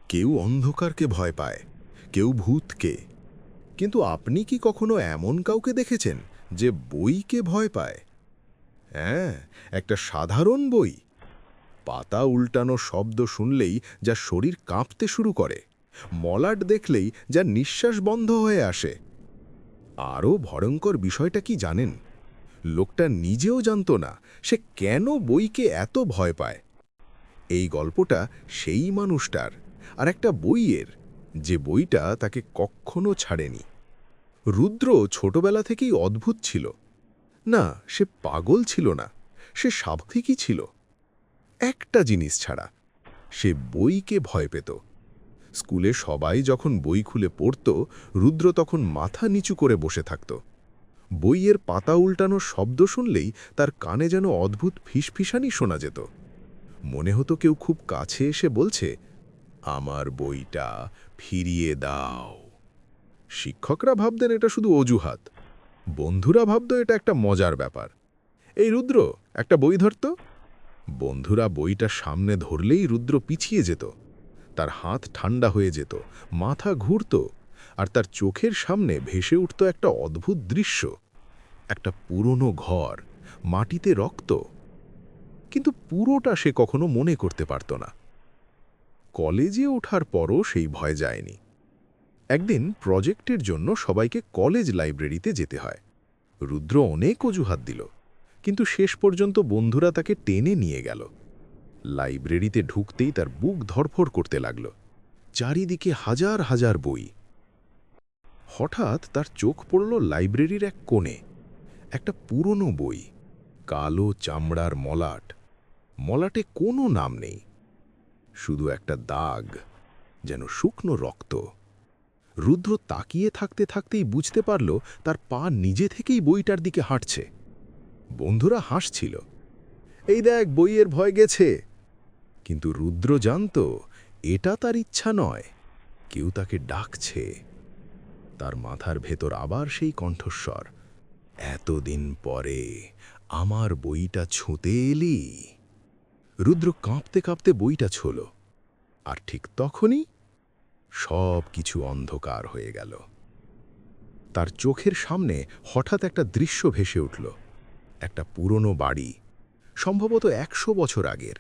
কেউ অন্ধকারকে ভয় পায়, কেউ ভূতকে। কিন্তু আপনি কি কখনো এমন কাউকে দেখেছেন যে বইকে ভয় পায়? হ্যাঁ, একটা সাধারণ বই। পাতা উল্টানো শব্দ শুনলেই যা শরীর কাঁপতে শুরু করে, মলাট দেখলেই যা নিঃশ্বাস বন্ধ হয়ে আসে। আরও ভয়ঙ্কর বিষয়টা কি জানেন? লোকটা নিজেও জানত না সে কেন বইকে এত ভয় পায়। এই গল্পটা সেই মানুষটার, আর একটা বইয়ের, যে বইটা তাকে কখনো ছাড়েনি। রুদ্র ছোটবেলা থেকেই অদ্ভুত ছিল। না, সে পাগল ছিল না, সে স্বাভাবিকই ছিল। একটা জিনিস ছাড়া, সে বইকে ভয় পেত। স্কুলে সবাই যখন বই খুলে পড়ত, রুদ্র তখন মাথা নিচু করে বসে থাকত। বইয়ের পাতা উল্টানোর শব্দ শুনলেই তার কানে যেন অদ্ভুত ফিসফিসানি শোনা যেত। মনে হতো কেউ খুব কাছে এসে বলছে, আমার বইটা ফিরিয়ে দাও। শিক্ষকরা ভাবতেন এটা শুধু অজুহাত, বন্ধুরা ভাবত এটা একটা মজার ব্যাপার। এই রুদ্র, একটা বই ধরত। বন্ধুরা বইটা সামনে ধরলেই রুদ্র পিছিয়ে যেত। তার হাত ঠান্ডা হয়ে যেত, মাথা ঘুরত, আর তার চোখের সামনে ভেসে উঠত একটা অদ্ভুত দৃশ্য। একটা পুরনো ঘর, মাটিতে রক্ত। কিন্তু পুরোটা সে কখনো মনে করতে পারত না। কলেজে ওঠার পরও সেই ভয় যায়নি। একদিন প্রজেক্টের জন্য সবাইকে কলেজ লাইব্রেরিতে যেতে হয়। রুদ্র অনেক অজুহাত দিল, কিন্তু শেষ পর্যন্ত বন্ধুরা তাকে টেনে নিয়ে গেল। লাইব্রেরিতে ঢুকতেই তার বুক ধড়ফড় করতে লাগল। চারিদিকে হাজার হাজার বই। হঠাৎ তার চোখ পড়ল লাইব্রেরির এক কোণে। একটা পুরনো বই, কালো চামড়ার মলাট। মলাটে কোনো নাম নেই, শুধু একটা দাগ, যেন শুকনো রক্ত। রুদ্র তাকিয়ে থাকতে থাকতেই বুঝতে পারল তার পা নিজে থেকেই বইটার দিকে হাঁটছে। বন্ধুরা হাসছিল, এই দেখ, বইয়ের ভয় গেছে। কিন্তু রুদ্র জানত এটা তার ইচ্ছা নয়, কেউ তাকে ডাকছে। তার মাথার ভেতর আবার সেই কণ্ঠস্বর, এতদিন পরে আমার বইটা ছুঁতে এলি। রুদ্র কাঁপতে কাঁপতে বইটা ছোল, আর ঠিক তখনই সব কিছু অন্ধকার হয়ে গেল। তার চোখের সামনে হঠাৎ একটা দৃশ্য ভেসে উঠল। একটা পুরনো বাড়ি, সম্ভবত 100 বছর আগের।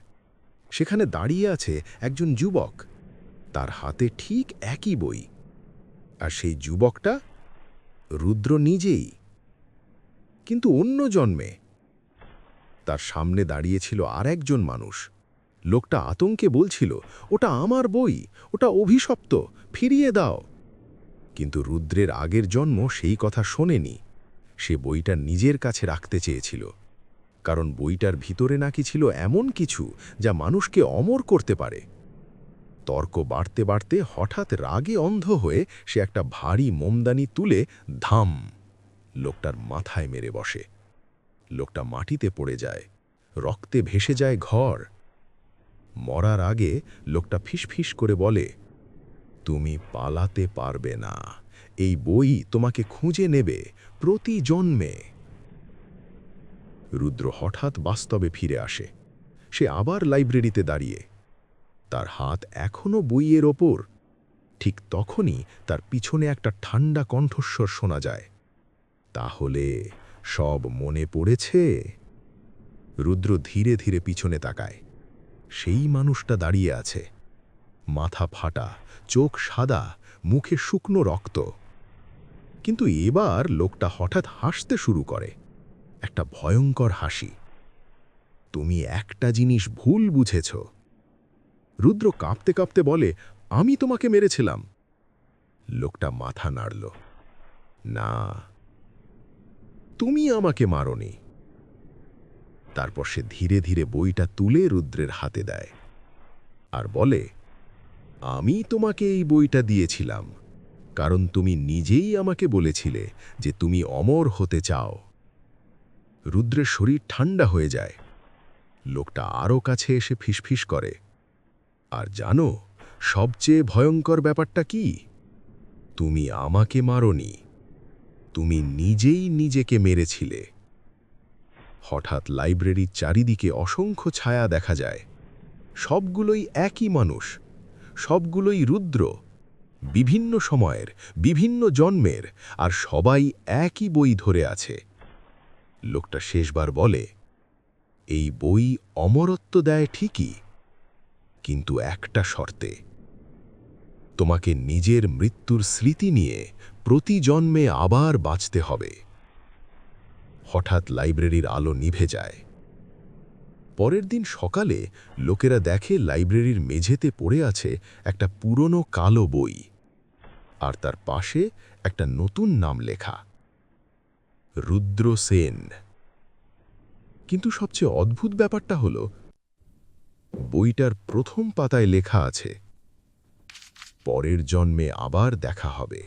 সেখানে দাঁড়িয়ে আছে একজন যুবক, তার হাতে ঠিক একই বই। আর সেই যুবকটা রুদ্র নিজেই, কিন্তু অন্য জন্মে। তার সামনে দাঁড়িয়েছিল আর একজন মানুষ। লোকটা আতঙ্কে বলছিল, ওটা আমার বই, ওটা অভিশপ্ত, ফিরিয়ে দাও। কিন্তু রুদ্রের আগের জন্ম সেই কথা শোনেনি। সে বইটা নিজের কাছে রাখতে চেয়েছিল, কারণ বইটার ভিতরে নাকি ছিল এমন কিছু যা মানুষকে অমর করতে পারে। তর্ক বাড়তে বাড়তে হঠাৎ রাগে অন্ধ হয়ে সে একটা ভারী মোমদানি তুলে ধাম লোকটার মাথায় মেরে বসে। লোকটা মাটিতে পড়ে যায়, রক্তে ভেসে যায় ঘর। মরার আগে লোকটা ফিসফিস করে বলে, তুমি পালাতে পারবে না, এই বই তোমাকে খুঁজে নেবে প্রতি জন্মে। রুদ্র হঠাৎ বাস্তবে ফিরে আসে। সে আবার লাইব্রেরিতে দাঁড়িয়ে, তার হাত এখনো বইয়ের ওপর। ঠিক তখনই তার পিছনে একটা ঠান্ডা কণ্ঠস্বর শোনা যায়, তাহলে সব মনে পড়েছে? রুদ্র ধীরে ধীরে পিছনে তাকায়। সেই মানুষটা দাঁড়িয়ে আছে, মাথা ফাটা, চোখ সাদা, মুখে শুকনো রক্ত। কিন্তু এবার লোকটা হঠাৎ হাসতে শুরু করে, একটা ভয়ঙ্কর হাসি। তুমি একটা জিনিস ভুল বুঝেছ। রুদ্র কাঁপতে কাঁপতে বলে, আমি তোমাকে মেরেছিলাম। লোকটা মাথা নাড়ল, না, তুমি আমাকে মারোনি। তারপর সে ধীরে ধীরে বইটা তুলে রুদ্রের হাতে দেয় আর বলে, আমি তোমাকে এই বইটা দিয়েছিলাম কারণ তুমি নিজেই আমাকে বলেছিলে যে তুমি অমর হতে চাও। রুদ্রের শরীর ঠান্ডা হয়ে যায়। লোকটা আরও কাছে এসে ফিসফিস করে, আর জানো সবচেয়ে ভয়ঙ্কর ব্যাপারটা কি? তুমি আমাকে মারোনি, তুমি নিজেই নিজেকে মেরেছিলে। হঠাৎ লাইব্রেরির চারিদিকে অসংখ্য ছায়া দেখা যায়। সবগুলোই একই মানুষ, সবগুলোই রুদ্র, বিভিন্ন সময়ের, বিভিন্ন জন্মের, আর সবাই একই বই ধরে আছে। লোকটা শেষবার বলে, এই বই অমরত্ব দেয় ঠিকই, কিন্তু একটা শর্তে। তোমাকে নিজের মৃত্যুর স্মৃতি নিয়ে প্রতি জন্মে আবার বাঁচতে হবে। হঠাৎ লাইব্রেরির আলো নিভে যায়। পরের দিন সকালে লোকেরা দেখে লাইব্রেরির মেঝেতে পড়ে আছে একটা পুরনো কালো বই, আর তার পাশে একটা নতুন নাম লেখা, রুদ্র সেন। কিন্তু সবচেয়ে অদ্ভুত ব্যাপারটা হলো, বইটার প্রথম পাতায় লেখা আছে, পরের জন্মে আবার দেখা হবে।